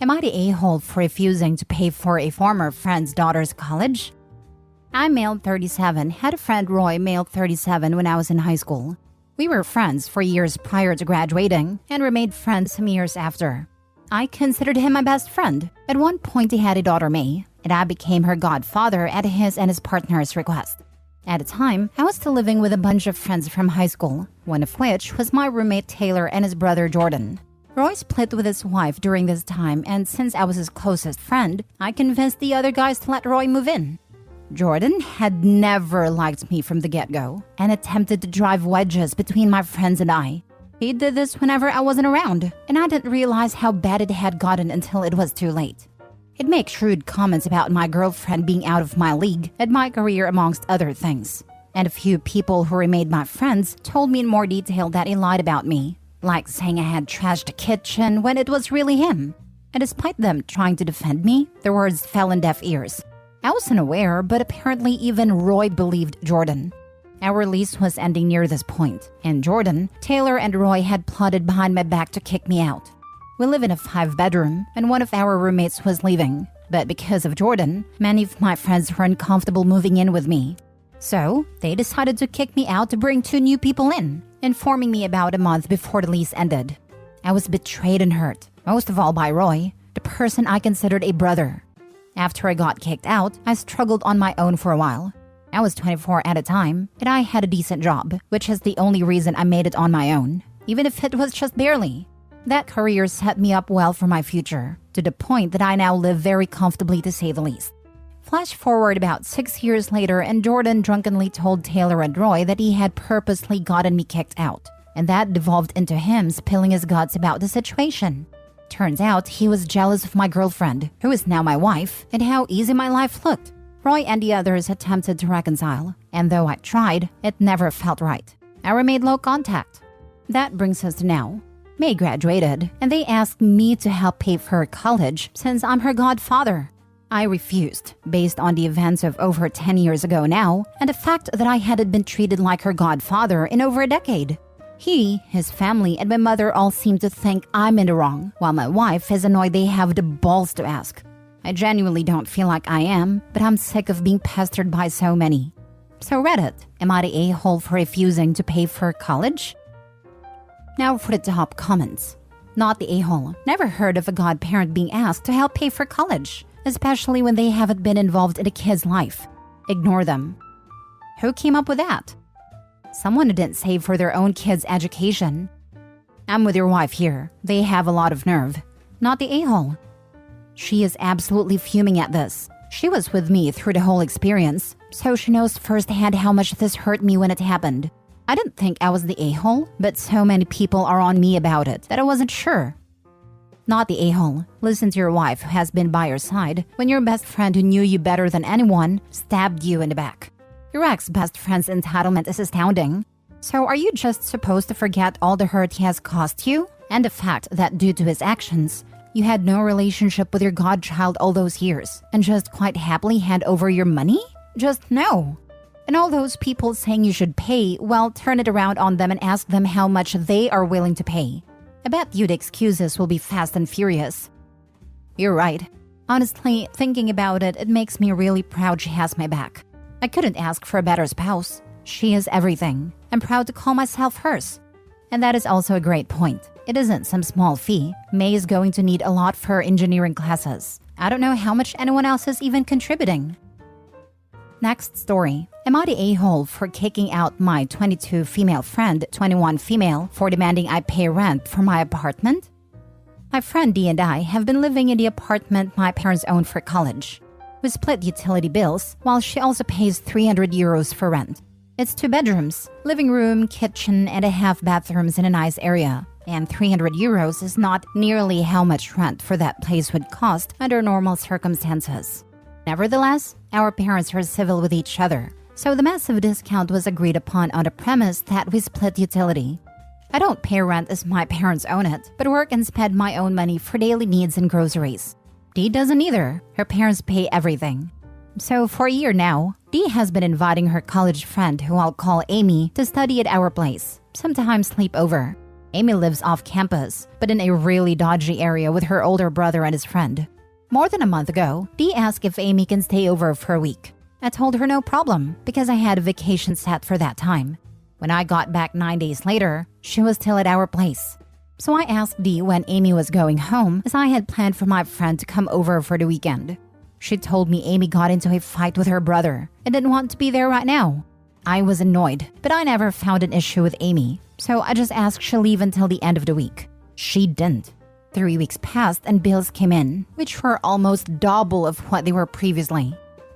Am I the a-hole for refusing to pay for a former friend's daughter's college? I'm male 37, had a friend Roy, male 37, when I was in high school. We were friends for years prior to graduating and remained friends some years after. I considered him my best friend. At one point he had a daughter May, and I became her godfather at his and his partner's request. At the time, I was still living with a bunch of friends from high school, one of which was my roommate Taylor and his brother Jordan. Roy split with his wife during this time, and since I was his closest friend, I convinced the other guys to let Roy move in. Jordan had never liked me from the get-go and attempted to drive wedges between my friends and I. He did this whenever I wasn't around, and I didn't realize how bad it had gotten until it was too late. He'd make shrewd comments about my girlfriend being out of my league and my career amongst other things. And a few people who remained my friends told me in more detail that he lied about me, like saying I had trashed the kitchen when it was really him. And despite them trying to defend me, their words fell on deaf ears. I wasn't aware, but apparently even Roy believed Jordan. Our lease was ending near this point, and Jordan, Taylor, and Roy had plotted behind my back to kick me out. We live in a 5-bedroom, and one of our roommates was leaving. But because of Jordan, many of my friends were uncomfortable moving in with me. So, they decided to kick me out to bring 2 new people in, informing me about a month before the lease ended. I was betrayed and hurt, most of all by Roy, the person I considered a brother. After I got kicked out, I struggled on my own for a while. I was 24 at the time, and I had a decent job, which is the only reason I made it on my own, even if it was just barely. That career set me up well for my future, to the point that I now live very comfortably to say the least. Flash forward about 6 years later, and Jordan drunkenly told Taylor and Roy that he had purposely gotten me kicked out, and that devolved into him spilling his guts about the situation. Turns out he was jealous of my girlfriend, who is now my wife, and how easy my life looked. Roy and the others attempted to reconcile, and though I tried, it never felt right. I made low contact. That brings us to now. May graduated, and they asked me to help pay for her college since I'm her godfather. I refused, based on the events of over 10 years ago now, and the fact that I hadn't been treated like her godfather in over a decade. He, his family, and my mother all seem to think I'm in the wrong, while my wife is annoyed they have the balls to ask. I genuinely don't feel like I am, but I'm sick of being pestered by so many. So Reddit, am I the a-hole for refusing to pay for college? Now for the top comments. Not the a-hole. Never heard of a godparent being asked to help pay for college, especially when they haven't been involved in a kid's life. Ignore them. Who came up with that? Someone who didn't save for their own kid's education. I'm with your wife here. They have a lot of nerve. Not the a-hole. She is absolutely fuming at this. She was with me through the whole experience, so she knows firsthand how much this hurt me when it happened. I didn't think I was the a-hole, but so many people are on me about it that I wasn't sure. Not the a-hole. Listen to your wife who has been by your side when your best friend who knew you better than anyone stabbed you in the back. Your ex-best friend's entitlement is astounding. So are you just supposed to forget all the hurt he has caused you? And the fact that due to his actions, you had no relationship with your godchild all those years and just quite happily hand over your money? Just no. And all those people saying you should pay, well, turn it around on them and ask them how much they are willing to pay. I bet you the excuses will be fast and furious. You're right. Honestly, thinking about it, it makes me really proud she has my back. I couldn't ask for a better spouse. She is everything. I'm proud to call myself hers. And that is also a great point. It isn't some small fee. May is going to need a lot for her engineering classes. I don't know how much anyone else is even contributing. Next story. Am I the a-hole for kicking out my 22 female friend, 21 female, for demanding I pay rent for my apartment? My friend Dee and I have been living in the apartment my parents own for college. We split utility bills, while she also pays 300 euros for rent. It's 2 bedrooms, living room, kitchen, and a half bathrooms in a nice area. And 300 euros is not nearly how much rent for that place would cost under normal circumstances. Nevertheless, our parents are civil with each other, so the massive discount was agreed upon on the premise that we split utility. I don't pay rent as my parents own it, but work and spend my own money for daily needs and groceries. Dee doesn't either. Her parents pay everything. So for a year now, Dee has been inviting her college friend, who I'll call Amy, to study at our place. sometimes sleep over. Amy lives off campus, but in a really dodgy area with her older brother and his friend. More than a month ago, Dee asked if Amy can stay over for a week. I told her no problem because I had a vacation set for that time. When I got back 9 days later, she was still at our place. So I asked Dee when Amy was going home, as I had planned for my friend to come over for the weekend. She told me Amy got into a fight with her brother and didn't want to be there right now. I was annoyed, but I never found an issue with Amy, so I just asked she leave until the end of the week. She didn't. 3 weeks passed and bills came in, which were almost double of what they were previously.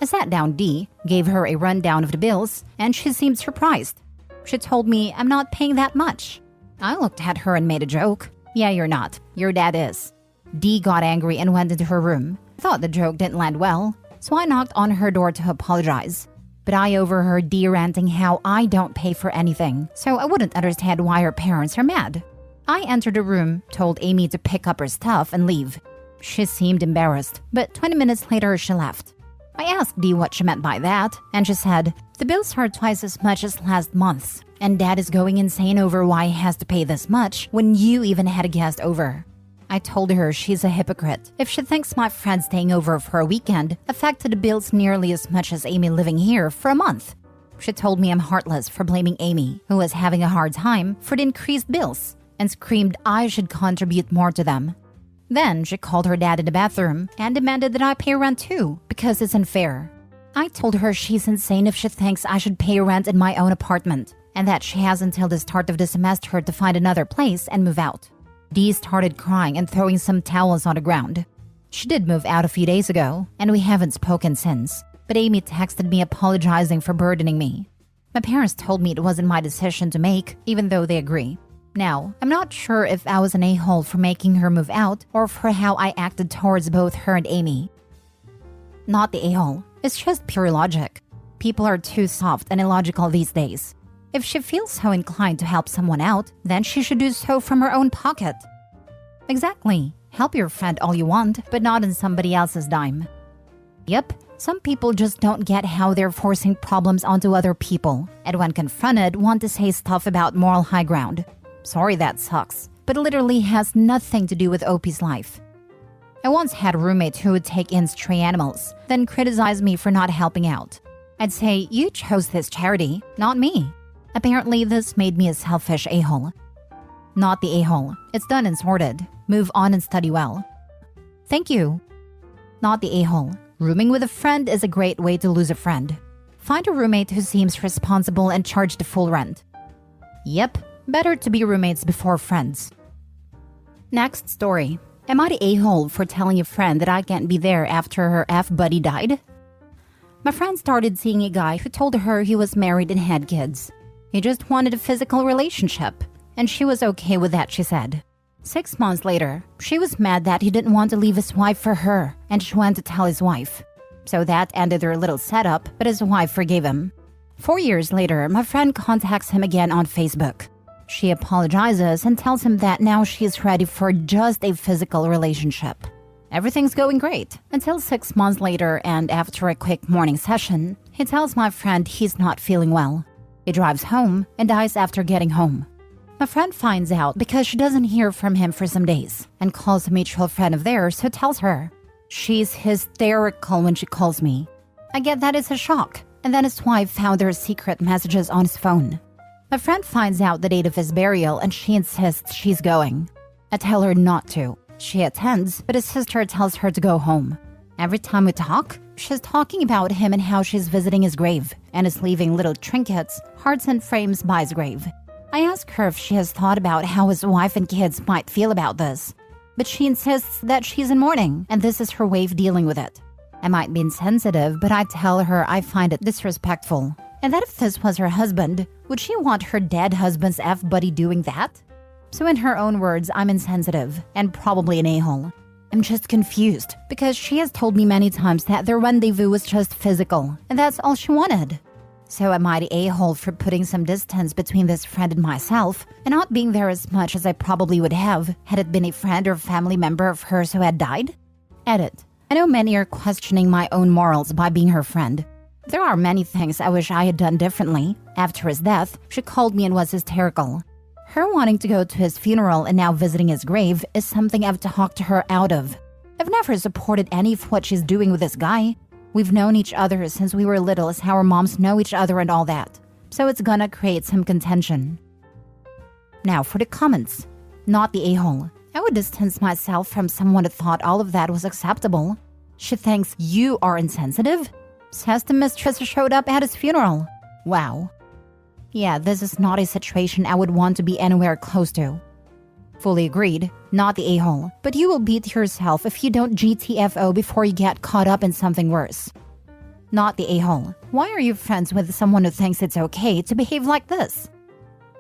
I sat down Dee, gave her a rundown of the bills, and she seemed surprised. She told me I'm not paying that much. I looked at her and made a joke. Yeah, you're not. Your dad is. Dee got angry and went into her room. I thought the joke didn't land well, so I knocked on her door to apologize. But I overheard Dee ranting how I don't pay for anything, so I wouldn't understand why her parents are mad. I entered the room, told Amy to pick up her stuff and leave. She seemed embarrassed, but 20 minutes later she left. I asked Dee what she meant by that, and she said, the bills are twice as much as last month's, and Dad is going insane over why he has to pay this much when you even had a guest over. I told her she's a hypocrite if she thinks my friend staying over for a weekend affected the bills nearly as much as Amy living here for a month. She told me I'm heartless for blaming Amy, who was having a hard time, for the increased bills, and screamed I should contribute more to them. Then she called her dad in the bathroom and demanded that I pay rent too, because it's unfair. I told her she's insane if she thinks I should pay rent in my own apartment, and that she has until the start of the semester to find another place and move out. Dee started crying and throwing some towels on the ground. She did move out a few days ago, and we haven't spoken since, but Amy texted me apologizing for burdening me. My parents told me it wasn't my decision to make, even though they agree. Now, I'm not sure if I was an a-hole for making her move out or for how I acted towards both her and Amy. Not the a-hole, it's just pure logic. People are too soft and illogical these days. If she feels so inclined to help someone out, then she should do so from her own pocket. Exactly. Help your friend all you want, but not on somebody else's dime. Yep, some people just don't get how they're forcing problems onto other people, and when confronted, want to say stuff about moral high ground. Sorry that sucks, but it literally has nothing to do with OP's life. I once had a roommate who would take in stray animals, then criticize me for not helping out. I'd say, you chose this charity, not me. Apparently, this made me a selfish a-hole. Not the a-hole. It's done and sorted. Move on and study well. Thank you. Not the a-hole. Rooming with a friend is a great way to lose a friend. Find a roommate who seems responsible and charge the full rent. Yep, better to be roommates before friends. Next story. Am I the a-hole for telling a friend that I can't be there after her F-buddy died? My friend started seeing a guy who told her he was married and had kids. He just wanted a physical relationship, and she was okay with that, she said. 6 months later, she was mad that he didn't want to leave his wife for her, and she went to tell his wife. So that ended their little setup, but his wife forgave him. 4 years later, my friend contacts him again on Facebook. She apologizes and tells him that now she is ready for just a physical relationship. Everything's going great, until 6 months later, and after a quick morning session, he tells my friend he's not feeling well. He drives home and dies after getting home. My friend finds out because she doesn't hear from him for some days and calls a mutual friend of theirs who tells her. She's hysterical when she calls me. I get that it's a shock, and then his wife found their secret messages on his phone. My friend finds out the date of his burial and she insists she's going. I tell her not to. She attends, but his sister tells her to go home. Every time we talk, she's talking about him and how she's visiting his grave and is leaving little trinkets, hearts and frames by his grave. I ask her if she has thought about how his wife and kids might feel about this, but she insists that she's in mourning and this is her way of dealing with it. I might be insensitive, but I tell her I find it disrespectful, and that if this was her husband, would she want her dead husband's F-buddy doing that? So in her own words, I'm insensitive and probably an a-hole. I'm just confused because she has told me many times that their rendezvous was just physical and that's all she wanted. So am I the a-hole for putting some distance between this friend and myself and not being there as much as I probably would have had it been a friend or family member of hers who had died? Edit. I know many are questioning my own morals by being her friend. There are many things I wish I had done differently. After his death, she called me and was hysterical. Her wanting to go to his funeral and now visiting his grave is something I've talked to her out of. I've never supported any of what she's doing with this guy. We've known each other since we were little as how our moms know each other and all that. So it's gonna create some contention. Now for the comments. Not the a-hole. I would distance myself from someone that thought all of that was acceptable. She thinks you are insensitive? Says the mistress showed up at his funeral. Wow. Yeah, this is not a situation I would want to be anywhere close to. Fully agreed. Not the a-hole. But you will beat yourself if you don't GTFO before you get caught up in something worse. Not the a-hole. Why are you friends with someone who thinks it's okay to behave like this?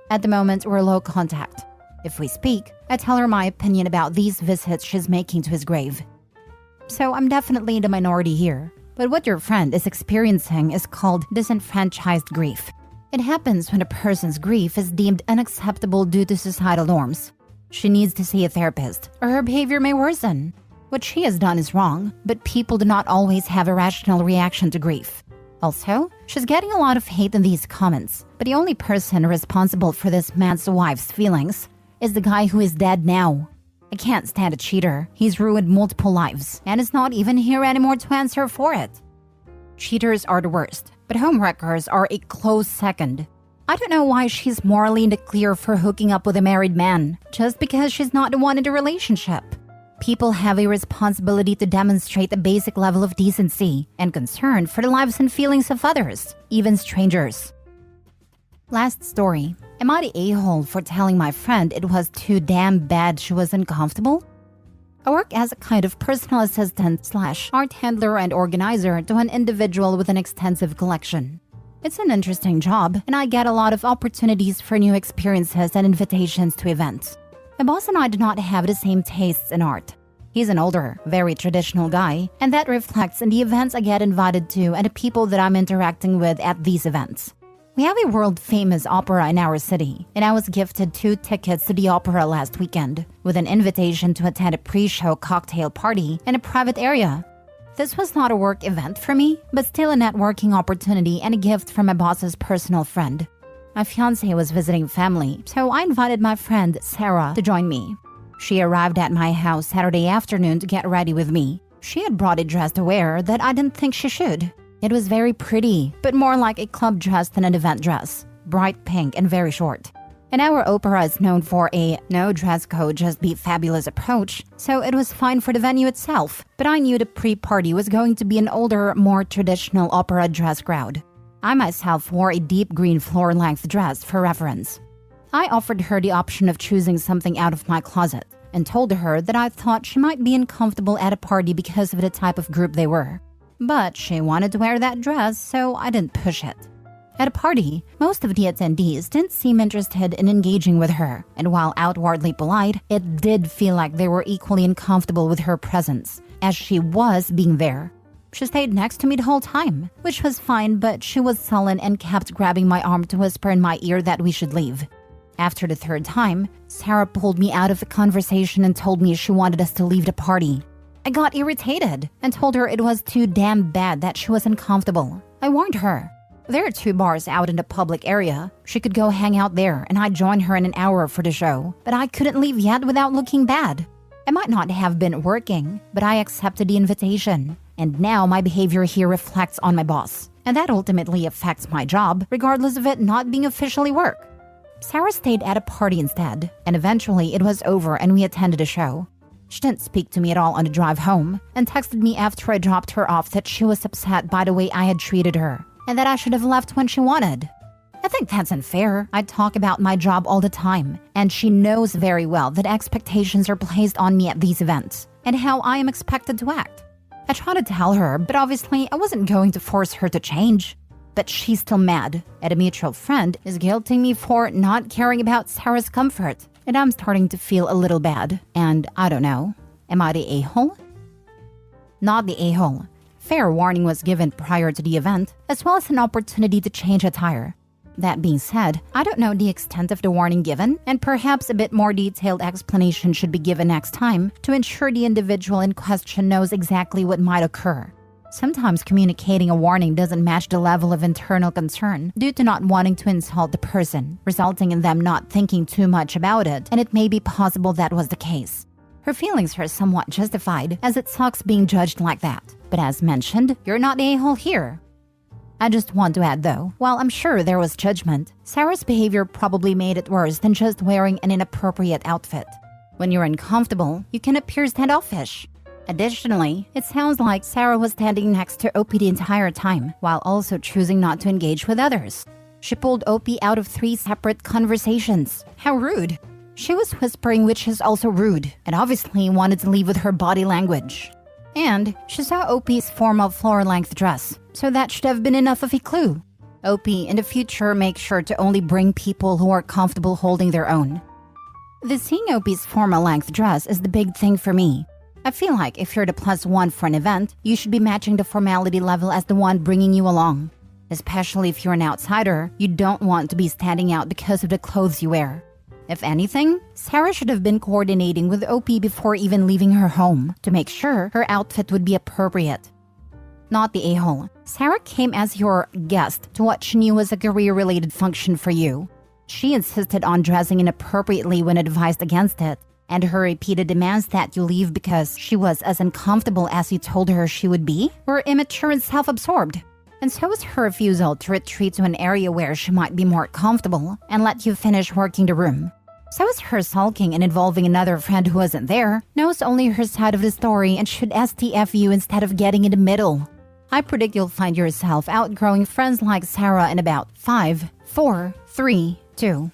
At the moment, we're low contact. If we speak, I tell her my opinion about these visits she's making to his grave. So I'm definitely the minority here. But what your friend is experiencing is called disenfranchised grief. It happens when a person's grief is deemed unacceptable due to societal norms. She needs to see a therapist, or her behavior may worsen. What she has done is wrong, but people do not always have a rational reaction to grief. Also, she's getting a lot of hate in these comments, but the only person responsible for this man's wife's feelings is the guy who is dead now. I can't stand a cheater. He's ruined multiple lives, and is not even here anymore to answer for it. Cheaters are the worst, but homewreckers are a close second. I don't know why she's morally in the clear for hooking up with a married man, just because she's not the one in the relationship. People have a responsibility to demonstrate a basic level of decency and concern for the lives and feelings of others, even strangers. Last story. Am I the a-hole for telling my friend it was too damn bad she was uncomfortable? I work as a kind of personal assistant / art handler and organizer to an individual with an extensive collection. It's an interesting job, and I get a lot of opportunities for new experiences and invitations to events. My boss and I do not have the same tastes in art. He's an older, very traditional guy, and that reflects in the events I get invited to and the people that I'm interacting with at these events. We have a world-famous opera in our city, and I was gifted 2 tickets to the opera last weekend, with an invitation to attend a pre-show cocktail party in a private area. This was not a work event for me, but still a networking opportunity and a gift from my boss's personal friend. My fiancé was visiting family, so I invited my friend Sarah to join me. She arrived at my house Saturday afternoon to get ready with me. She had brought a dress to wear that I didn't think she should. It was very pretty, but more like a club dress than an event dress. Bright pink and very short. And our opera is known for a no dress code, just be fabulous approach, so it was fine for the venue itself. But I knew the pre-party was going to be an older, more traditional opera dress crowd. I myself wore a deep green floor-length dress for reference. I offered her the option of choosing something out of my closet, and told her that I thought she might be uncomfortable at a party because of the type of group they were. But she wanted to wear that dress, so I didn't push it. At a party, most of the attendees didn't seem interested in engaging with her, and while outwardly polite, it did feel like they were equally uncomfortable with her presence, as she was being there. She stayed next to me the whole time, which was fine, but she was sullen and kept grabbing my arm to whisper in my ear that we should leave. After the 3rd time, Sarah pulled me out of the conversation and told me she wanted us to leave the party. I got irritated and told her it was too damn bad that she was uncomfortable. I warned her. There are 2 bars out in the public area. She could go hang out there and I'd join her in an hour for the show, but I couldn't leave yet without looking bad. I might not have been working, but I accepted the invitation. And now my behavior here reflects on my boss. And that ultimately affects my job, regardless of it not being officially work. Sarah stayed at a party instead, and eventually it was over and we attended a show. She didn't speak to me at all on the drive home, and texted me after I dropped her off that she was upset by the way I had treated her, and that I should have left when she wanted. I think that's unfair. I talk about my job all the time, and she knows very well that expectations are placed on me at these events, and how I am expected to act. I tried to tell her, but obviously I wasn't going to force her to change. But she's still mad, and a mutual friend is guilting me for not caring about Sarah's comfort, and I'm starting to feel a little bad, and I don't know. Am I the a-hole? Not the a-hole. Fair warning was given prior to the event, as well as an opportunity to change attire. That being said, I don't know the extent of the warning given, and perhaps a bit more detailed explanation should be given next time to ensure the individual in question knows exactly what might occur. Sometimes communicating a warning doesn't match the level of internal concern due to not wanting to insult the person, resulting in them not thinking too much about it, and it may be possible that was the case. Her feelings are somewhat justified, as it sucks being judged like that. But as mentioned, you're not the a-hole here. I just want to add though, while I'm sure there was judgment, Sarah's behavior probably made it worse than just wearing an inappropriate outfit. When you're uncomfortable, you can appear standoffish. Additionally, it sounds like Sarah was standing next to OP the entire time, while also choosing not to engage with others. She pulled OP out of 3 separate conversations. How rude. She was whispering, which is also rude, and obviously wanted to leave with her body language. And she saw OP's formal floor-length dress, so that should have been enough of a clue. OP, in the future, make sure to only bring people who are comfortable holding their own. The seeing OP's formal-length dress is the big thing for me. I feel like if you're the +1 for an event, you should be matching the formality level as the one bringing you along. Especially if you're an outsider, you don't want to be standing out because of the clothes you wear. If anything, Sarah should have been coordinating with OP before even leaving her home to make sure her outfit would be appropriate. Not the a-hole. Sarah came as your guest to what she knew was a career-related function for you. She insisted on dressing inappropriately when advised against it, and her repeated demands that you leave because she was as uncomfortable as you told her she would be were immature and self-absorbed. And so was her refusal to retreat to an area where she might be more comfortable and let you finish working the room. So is her sulking and involving another friend who wasn't there, knows only her side of the story and should STF you instead of getting in the middle. I predict you'll find yourself outgrowing friends like Sarah in about 5, 4, 3, 2.